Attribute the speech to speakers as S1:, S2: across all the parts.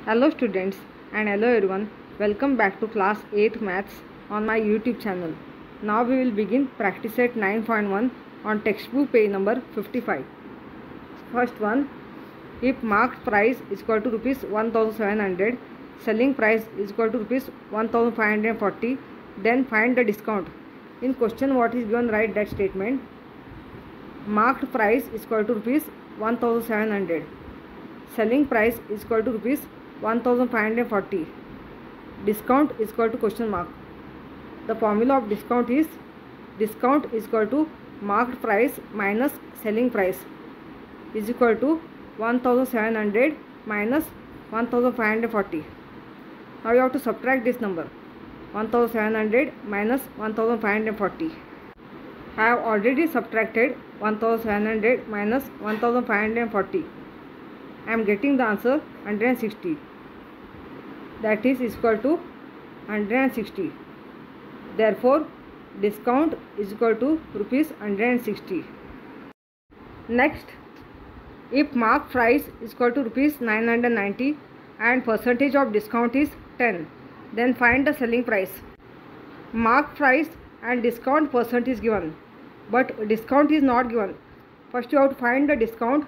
S1: Hello students and hello everyone. Welcome back to class 8 maths on my YouTube channel. Now we will begin practice set 9.1 on textbook page number 55. First one, if marked price is equal to rupees 1700, selling price is equal to rupees 1540, then find the discount. In question what is given, write that statement. Marked price is equal to rupees 1700. Selling price is equal to rupees 1540. Discount is equal to question mark. The formula of discount is equal to marked price minus selling price is equal to 1700 minus 1540. Now you have to subtract this number, 1700 minus 1540. I have already subtracted 1700 minus 1540. I am getting the answer 160. That is equal to 160. Therefore, discount is equal to rupees 160. Next, if marked price is equal to rupees 990 and percentage of discount is 10, then find the selling price. Marked price and discount percent is given, but discount is not given. First you have to find the discount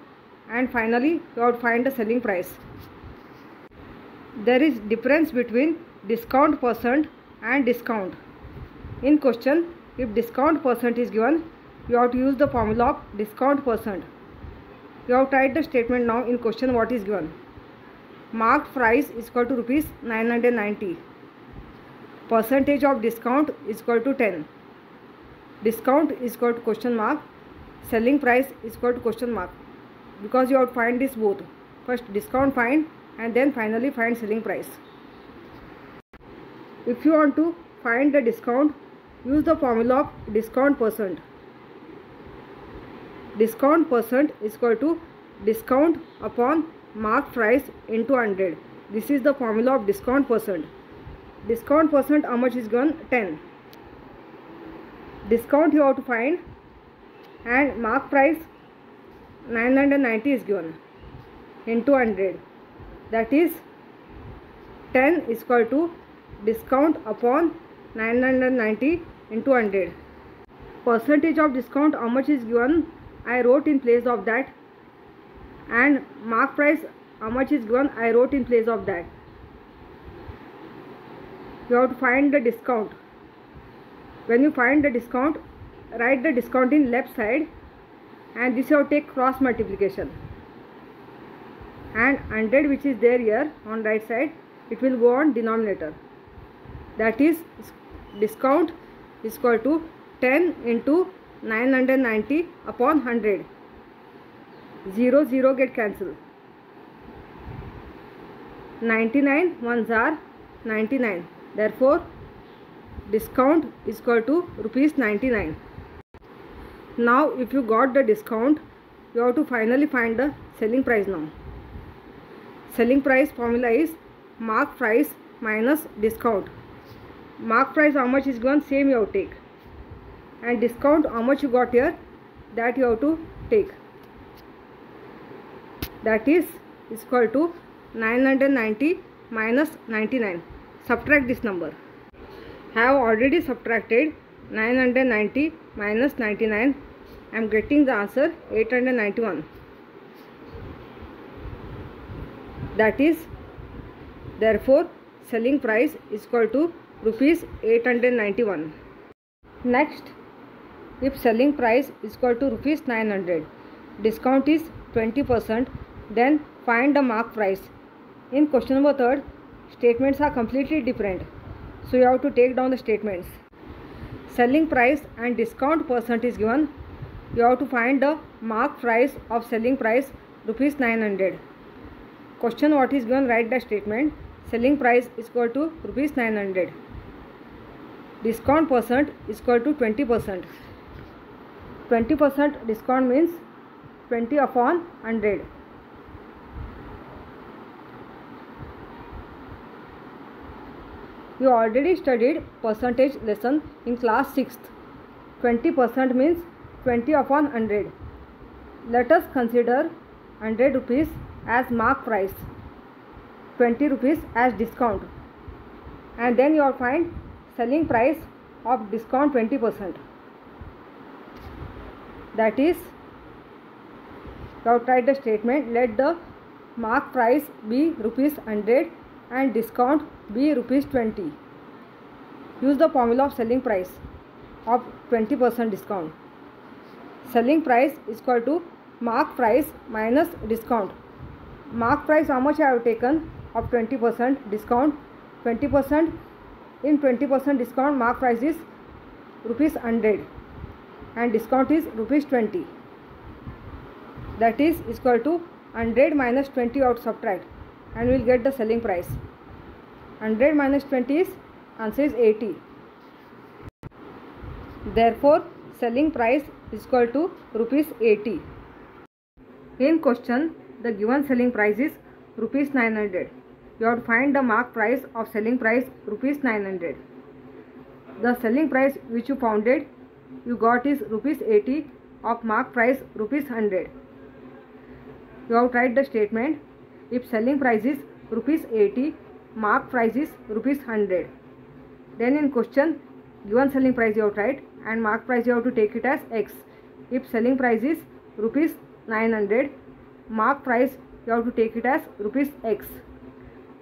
S1: and finally you have to find the selling price. There is difference between discount percent and discount. In question, if discount percent is given, you have to use the formula of discount percent. You have to write the statement now in question what is given. Marked price is equal to rupees 990. Percentage of discount is equal to 10. Discount is equal to question mark. Selling price is equal to question mark. Because you have to find this both. First discount find and then finally find selling price. If you want to find the discount, use the formula of discount percent. Discount percent is equal to discount upon marked price into 100. This is the formula of discount percent. Discount percent how much is given? 10. Discount you have to find and marked price 990 is given into 100. That is 10 is equal to discount upon 990 into 100. Percentage of discount how much is given, I wrote in place of that, and mark price how much is given, I wrote in place of that. You have to find the discount. When you find the discount, write the discount in left side and this you have to take cross multiplication. And 100 which is there here on right side, it will go on denominator. That is discount is equal to 10 into 990 upon 100. 0 get cancelled. 99 ones are 99. Therefore, discount is equal to rupees 99. Now if you got the discount, you have to finally find the selling price now. Selling price formula is marked price minus discount. Marked price how much is given, same you have to take, and discount how much you got here, that you have to take. That is equal to 990 minus 99. Subtract this number. I have already subtracted 990 minus 99. I am getting the answer 891. That is, therefore, selling price is equal to rupees 891. Next, if selling price is equal to rupees 900, discount is 20%, then find the marked price. In question number 3, statements are completely different. So you have to take down the statements. Selling price and discount percent is given. You have to find the marked price of selling price rupees 900. Question what is given, write the statement. Selling price is equal to rupees 900. Discount percent is equal to 20%. 20% discount means 20 upon 100. You already studied percentage lesson in class 6th. 20% means 20 upon 100. Let us consider 100 rupees as mark price. 20 rupees as discount, and then you will find selling price of discount 20%. That is, you have tried the statement, let the mark price be rupees 100 and discount be rupees 20. Use the formula of selling price of 20% discount. Selling price is equal to mark price minus discount. Mark price, how much I have taken of 20% discount? 20% in 20% discount, mark price is rupees 100 and discount is rupees 20. That is equal to 100 minus 20 out subtract, and we will get the selling price. 100 minus 20 is, answer is 80. Therefore, selling price is equal to rupees 80. In question, the given selling price is rupees 900. You have to find the mark price of selling price rupees 900. The selling price which you founded, you got is rupees 80 of mark price rupees 100. You have tried the statement, if selling price is rupees 80, mark price is rupees 100. Then in question, given selling price you have tried and mark price you have to take it as X. If selling price is rupees 900, mark price you have to take it as rupees X.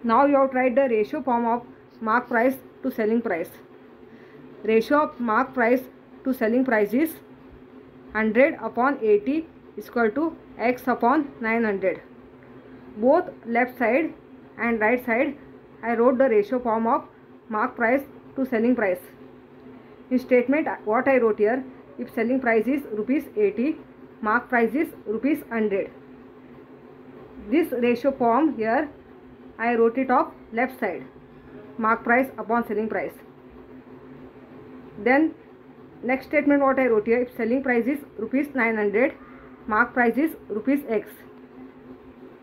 S1: Now you have tried the ratio form of mark price to selling price. Ratio of mark price to selling price is 100 upon 80 is equal to X upon 900. Both left side and right side I wrote the ratio form of mark price to selling price. In statement what I wrote here, if selling price is rupees 80, mark price is rupees 100. This ratio form here I wrote it of left side, mark price upon selling price. Then next statement what I wrote here, if selling price is rupees 900, mark price is rupees X.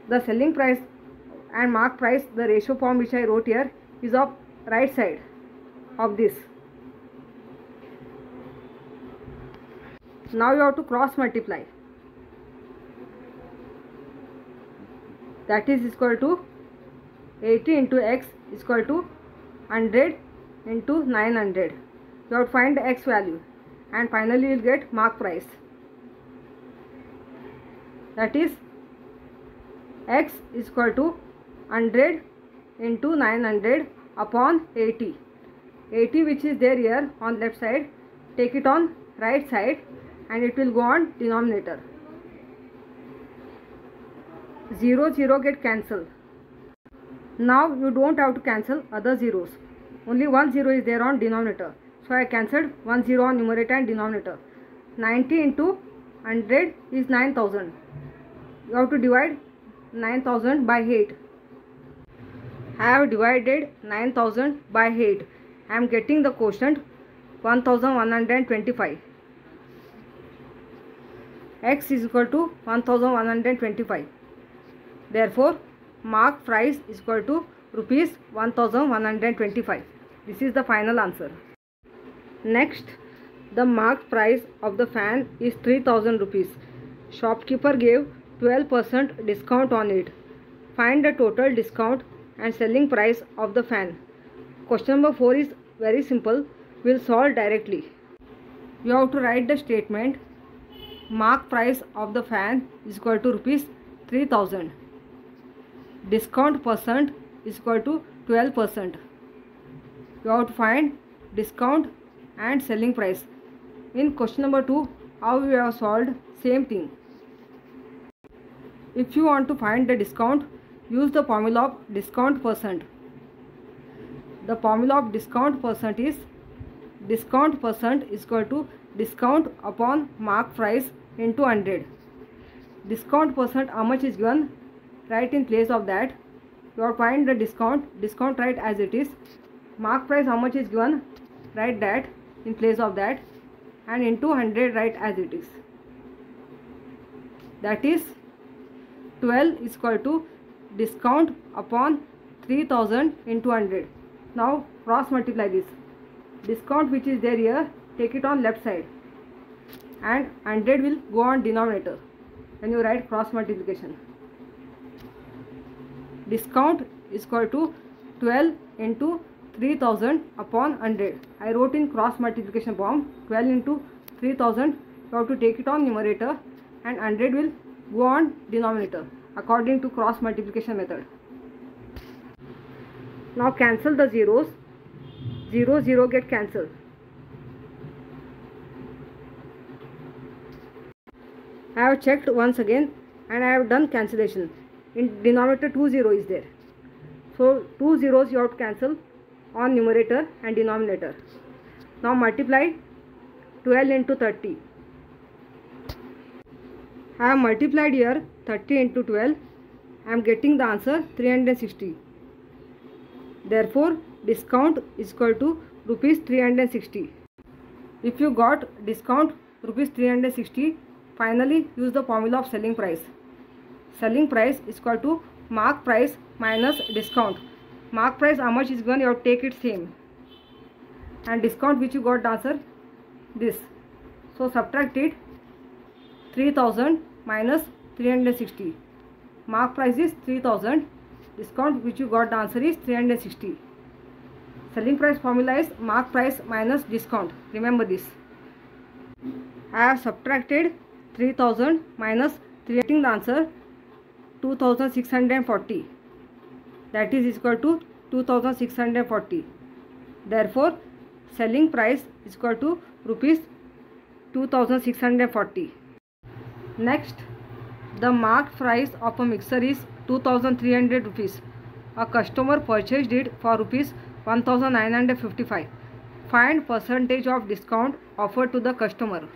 S1: The selling price and mark price, the ratio form which I wrote here is of right side of this. Now you have to cross multiply. That is equal to 80 into X is equal to 100 into 900. You have to find the X value and finally you will get mark price. That is X is equal to 100 into 900 upon 80. 80 which is there here on left side, take it on right side and it will go on denominator. 0 0 get cancelled. Now you don't have to cancel other zeros. Only one zero is there on denominator. So I cancelled one zero on numerator and denominator. 90 into 100 is 9000. You have to divide 9000 by 8. I have divided 9000 by 8. I am getting the quotient 1125. X is equal to 1125. Therefore, mark price is equal to rupees 1125. This is the final answer. Next, the marked price of the fan is 3000 rupees. Shopkeeper gave 12% discount on it. Find the total discount and selling price of the fan. Question number 4 is very simple. We will solve directly. You have to write the statement. Mark price of the fan is equal to rupees 3000. Discount percent is equal to 12%. You have to find discount and selling price. In question number 2, how we have solved? Same thing. If you want to find the discount, use the formula of discount percent. The formula of discount percent is discount percent is equal to discount upon mark price into 100. Discount percent, how much is given? Write in place of that. You have to find the discount write as it is. Mark price, how much is given? Write that in place of that, and into 100 write as it is. That is 12 is equal to discount upon 3000 into 100. Now cross multiply this. Discount which is there here, take it on left side and 100 will go on denominator when you write cross multiplication. discount is equal to 12 into 3000 upon 100. I wrote in cross multiplication form 12 into 3000. You have to take it on numerator and 100 will go on denominator according to cross multiplication method. Now cancel the zeros. 0 0 get cancelled. I have checked once again and I have done cancellation. In denominator 2 0 is there. So 2 zeros you have to cancel on numerator and denominator. Now multiply 12 into 30. I have multiplied here 30 into 12. I am getting the answer 360. Therefore discount is equal to rupees 360. If you got discount rupees 360, finally use the formula of selling price. Selling price is equal to mark price minus discount. Mark price how much is given, you have to take it same, and discount which you got the answer this. So subtract it. 3000 minus 360. Mark price is 3000. Discount which you got the answer is 360. Selling price formula is mark price minus discount. Remember this. I have subtracted 3000 minus 3, getting the answer 2640. That is equal to 2640. Therefore selling price is equal to rupees 2640. Next, the marked price of a mixer is 2300 rupees. A customer purchased it for rupees 1955. Find percentage of discount offered to the customer.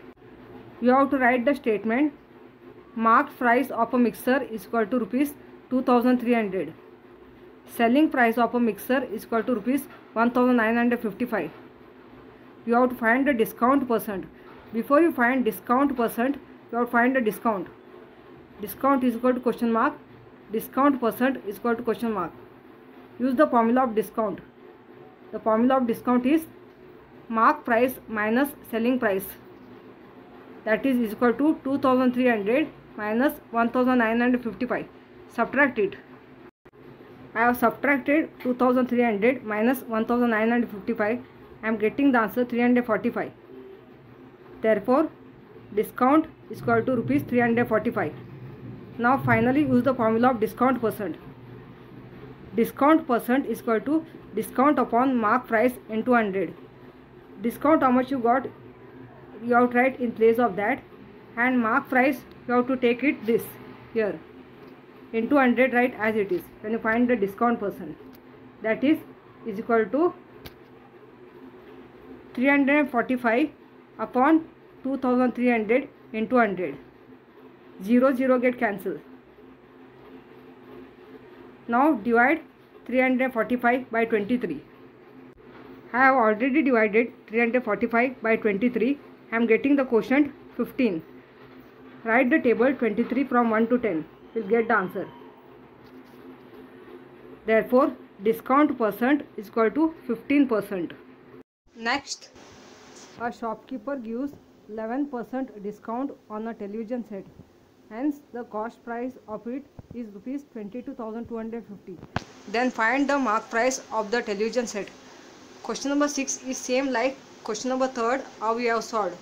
S1: You have to write the statement. Marked price of a mixer is equal to rupees 2300. Selling price of a mixer is equal to rupees 1955. You have to find the discount percent. Before you find discount percent, you have to find the discount. Discount is equal to question mark. Discount percent is equal to question mark. Use the formula of discount. The formula of discount is mark price minus selling price. That is equal to 2300 minus 1955. Subtract it. I have subtracted 2300 minus 1955. I am getting the answer 345. Therefore discount is equal to rupees 345. Now finally use the formula of discount percent. Discount percent is equal to discount upon mark price into 100. Discount how much you got, you have to write in place of that, and mark price you have to take it this here into 100, write as it is when you find the discount percent. That is equal to 345 upon 2300 into 100. 0 0 get cancelled. Now divide 345 by 23. I have already divided 345 by 23. I am getting the quotient 15. Write the table 23 from 1 to 10. You will get the answer. Therefore discount percent is equal to 15%. Next, a shopkeeper gives 11% discount on a television set. Hence the cost price of it is rupees 22,250. Then find the mark price of the television set. Question number 6 is same like question number 3 how we have solved.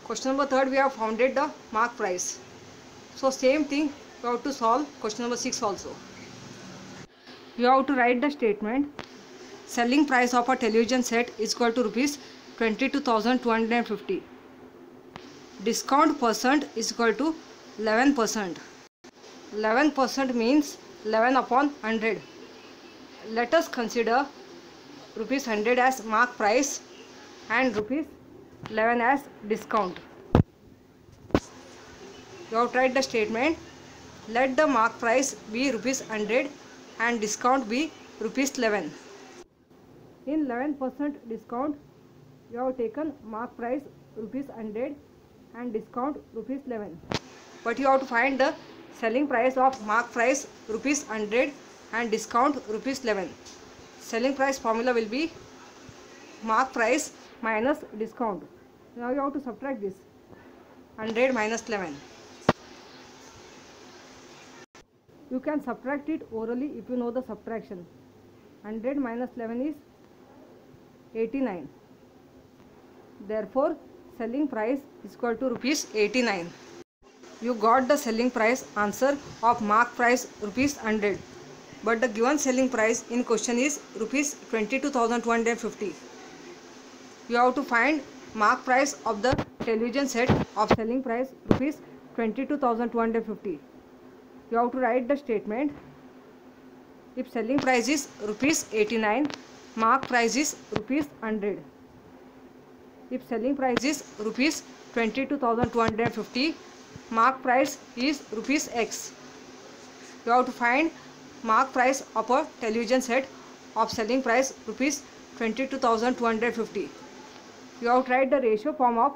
S1: Question number 3 we have founded the mark price. So same thing you have to solve question number 6 also. You have to write the statement. Selling price of a television set is equal to rupees 22,250. Discount percent is equal to 11%. 11% means 11 upon 100. Let us consider rupees 100 as mark price and rupees 11 as discount. You have to write the statement. Let the mark price be rupees 100 and discount be rupees 11. In 11% discount, you have taken mark price rupees 100 and discount rupees 11. But you have to find the selling price of mark price rupees 100 and discount rupees 11. Selling price formula will be mark price minus discount. Now you have to subtract this 100 minus 11. You can subtract it orally if you know the subtraction. 100 minus 11 is 89. Therefore, selling price is equal to rupees 89. You got the selling price answer of mark price rupees 100. But the given selling price in question is rupees 22,250. You have to find mark price of the television set of selling price rupees 22,250. You have to write the statement. If selling price is rupees 89, mark price is rupees 100. If selling price is rupees 22,250, mark price is rupees X. You have to find mark price of a television set of selling price rupees 22,250. You have to write the ratio form of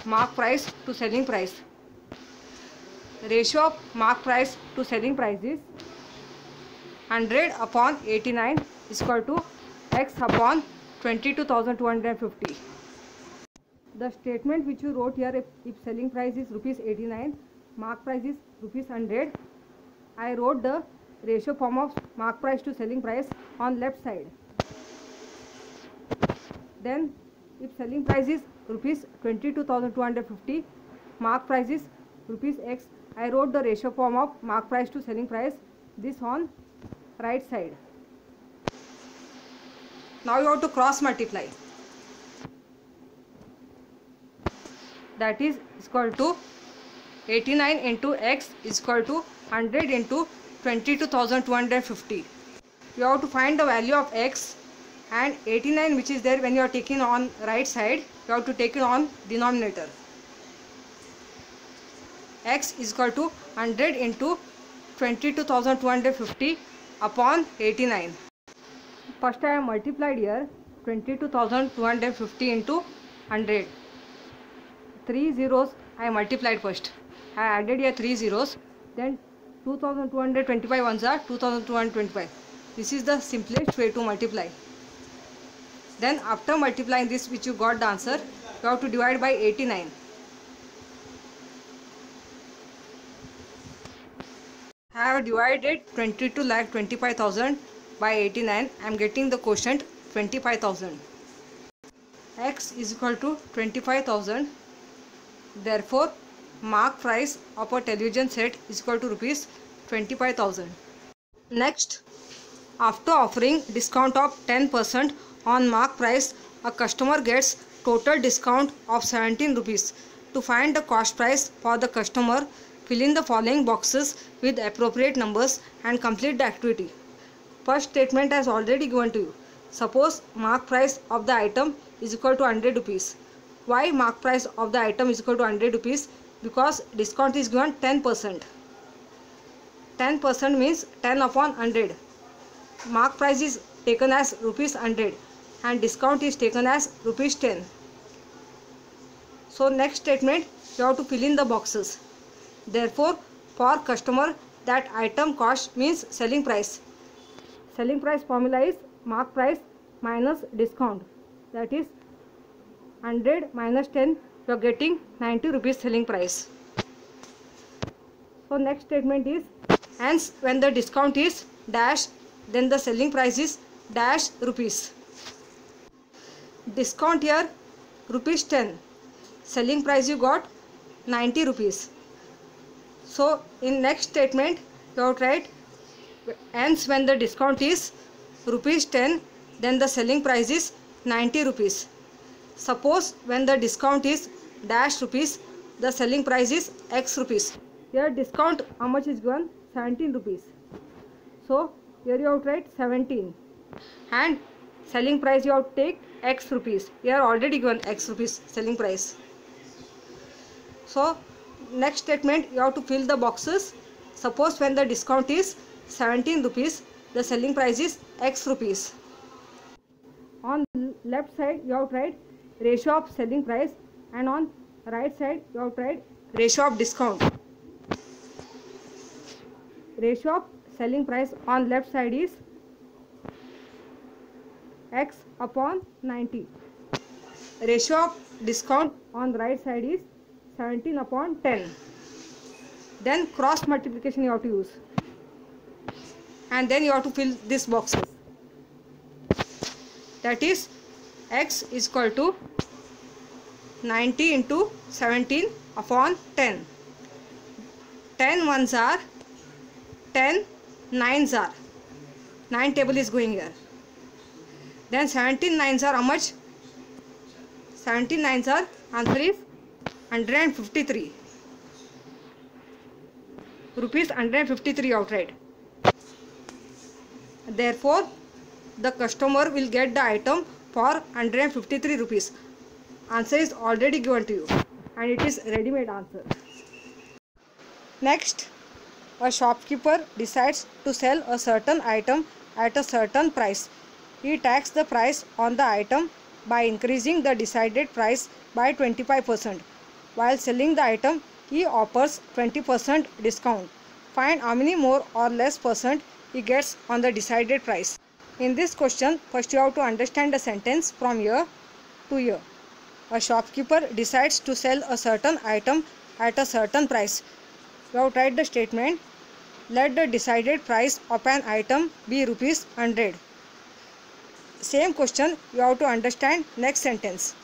S1: mark price to selling price. Ratio of mark price to selling price is 100 upon 89 is equal to X upon 22,250. The statement which you wrote here, if selling price is rupees 89, mark price is rupees 100, I wrote the ratio form of mark price to selling price on left side. Then if selling price is rupees 22,250, mark price is rupees X, I wrote the ratio form of mark price to selling price, this on right side. Now you have to cross multiply. That is equal to 89 into X is equal to 100 into 22,250. You have to find the value of X, and 89 which is there when you are taking on right side, you have to take it on denominator. X is equal to 100 into 22,250 upon 89. First I have multiplied here 22,250 into 100. 3 zeros I multiplied first. I added here 3 zeros. Then 2225 ones are 2225. This is the simplest way to multiply. Then after multiplying this, which you got the answer, you have to divide by 89. I have divided 22,25,000 by 89. I am getting the quotient 25,000. X is equal to 25,000. Therefore, mark price of a television set is equal to rupees 25,000. Next, after offering discount of 10% on mark price, a customer gets total discount of 17 rupees. To find the cost price for the customer, fill in the following boxes with appropriate numbers and complete the activity. First statement has already given to you. Suppose mark price of the item is equal to 100 rupees. Why mark price of the item is equal to 100 rupees? Because discount is given 10%. 10% means 10 upon 100. Mark price is taken as rupees 100 and discount is taken as rupees 10. So next statement, you have to fill in the boxes. Therefore, for customer, that item cost means selling price. Selling price formula is mark price minus discount. That is 100 minus 10, you are getting 90 rupees selling price. So next statement is, hence when the discount is dash, then the selling price is dash rupees. Discount here rupees 10, selling price you got 90 rupees. So in next statement you have to write, hence when the discount is rupees 10, then the selling price is 90 rupees. Suppose when the discount is dash rupees, the selling price is X rupees. Here discount how much is given? 17 rupees. So here you have to write 17 and selling price you have to take X rupees. Here already given X rupees selling price. So next statement you have to fill the boxes. Suppose when the discount is 17 rupees, the selling price is X rupees. On left side you have to write ratio of selling price, and on right side you have to write ratio of discount. Ratio of selling price on left side is X upon 90. Ratio of discount on right side is 17 upon 10. Then cross multiplication you have to use. and then you have to fill this boxes. That is x is equal to 90 into 17 upon 10. 10 ones are 10 nines are 9 table is going here. Then 17 nines are how much? 17 nines are, answer is 153 rupees, 153 outright. Therefore the customer will get the item for 153 rupees. Answer is already given to you and it is ready-made answer. Next, a shopkeeper decides to sell a certain item at a certain price. He taxes the price on the item by increasing the decided price by 25%. While selling the item, he offers 20% discount. Find how many more or less percent he gets on the decided price. In this question, first you have to understand the sentence from here to here. A shopkeeper decides to sell a certain item at a certain price. You have to write the statement, let the decided price of an item be rupees 100. Same question, you have to understand next sentence.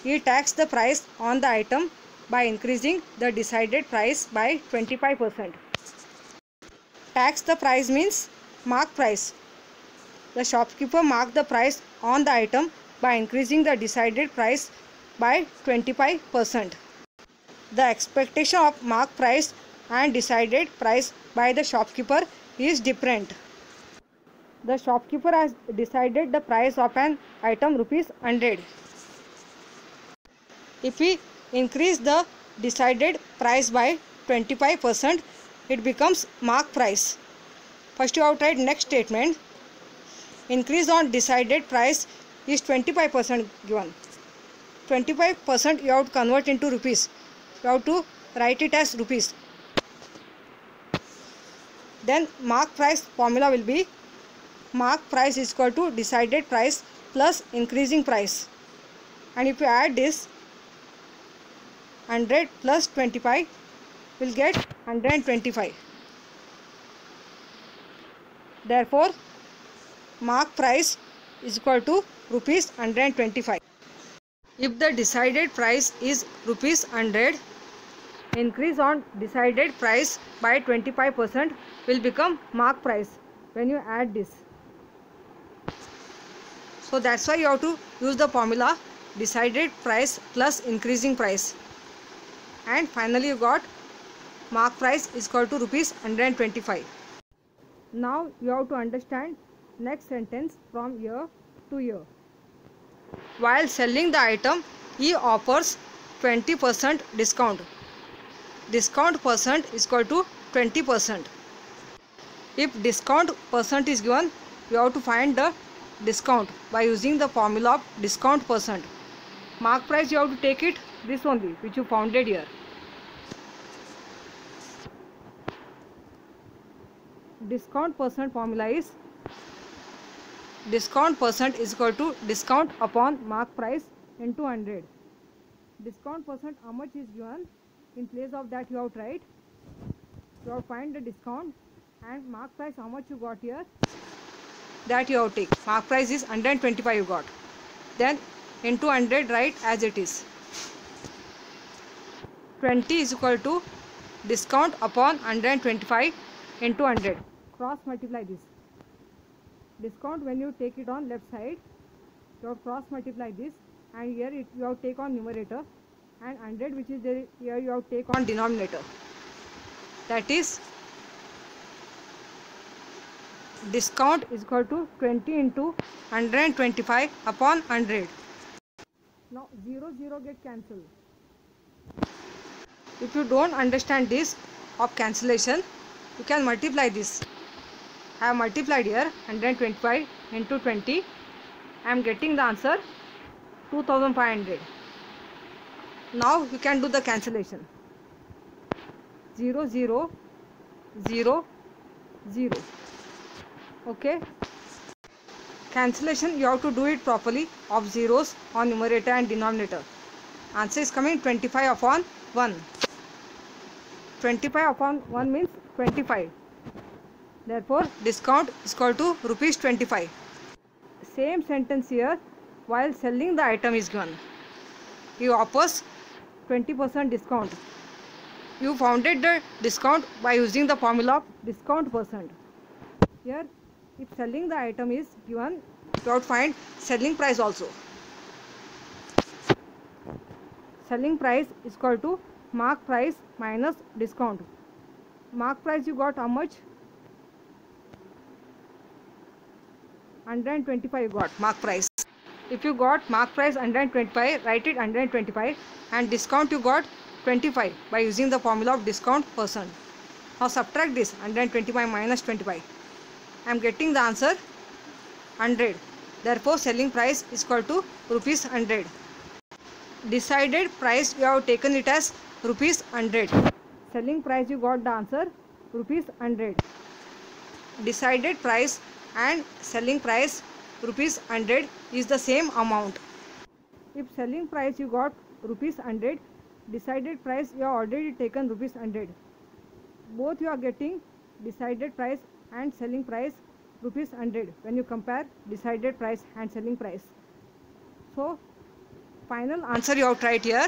S1: He taxed the price on the item by increasing the decided price by 25%. Tax the price means mark price. The shopkeeper marked the price on the item by increasing the decided price by 25%. The expectation of mark price and decided price by the shopkeeper is different. The shopkeeper has decided the price of an item rupees 100. If we increase the decided price by 25%, it becomes mark price. First you have to write next statement. Increase on decided price is 25% given. 25% you have to convert into rupees. You have to write it as rupees. Then mark price formula will be mark price is equal to decided price plus increasing price. And if you add this, 100 plus 25 will get 125. Therefore, mark price is equal to rupees 125. If the decided price is rupees 100, increase on decided price by 25% will become mark price when you add this. So that's why you have to use the formula decided price plus increasing price. And finally you got mark price is equal to rupees 125. Now you have to understand next sentence from here to here. While selling the item, he offers 20% discount. Discount percent is equal to 20%. If discount percent is given, you have to find the discount by using the formula of discount percent. Mark price you have to take it this only which you founded here. Discount percent formula is discount percent is equal to discount upon mark price into 100. Discount percent how much is given, in place of that you have to write, you have to find the discount, and mark price how much you got here, that you have to take. Mark price is 125 you got. Then into 100 write as it is. 20 is equal to discount upon 125 into 100. Cross multiply this. Discount when you take it on left side, you have cross multiply this, and here you have take on numerator, and 100 which is there here you have take on denominator. That is discount is equal to 20 into 125 upon 100. Now 0 0 get cancelled. If you don't understand this of cancellation, you can multiply this. I have multiplied here 125 into 20. I am getting the answer 2500. Now you can do the cancellation. 0 0 0 0. Okay. Cancellation you have to do it properly of zeros on numerator and denominator. Answer is coming 25 upon 1. 25 upon 1 means 25. Therefore, discount is equal to rupees 25. Same sentence here, while selling the item is given. He offers 20% discount. You founded the discount by using the formula of discount percent. Here, if selling the item is given, you have to find selling price also. Selling price is equal to mark price minus discount. Mark price you got how much? 125 you got mark price. If you got mark price 125, write it 125, and discount you got 25 by using the formula of discount percent. Now subtract this 125 minus 25. I am getting the answer 100. Therefore, selling price is equal to rupees 100. Decided price you have taken it as rupees 100. Selling price you got the answer rupees 100. Decided price and selling price rupees 100 is the same amount. If selling price you got rupees 100, decided price you have already taken rupees 100. Both you are getting decided price and selling price rupees 100 when you compare decided price and selling price. So final answer you have tried here.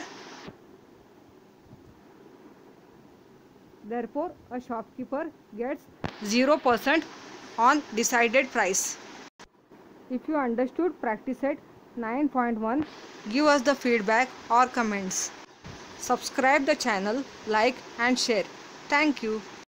S1: Therefore, a shopkeeper gets 0% on decided price. If you understood practice set 9.1, give us the feedback or comments. Subscribe the channel, like and share. Thank you.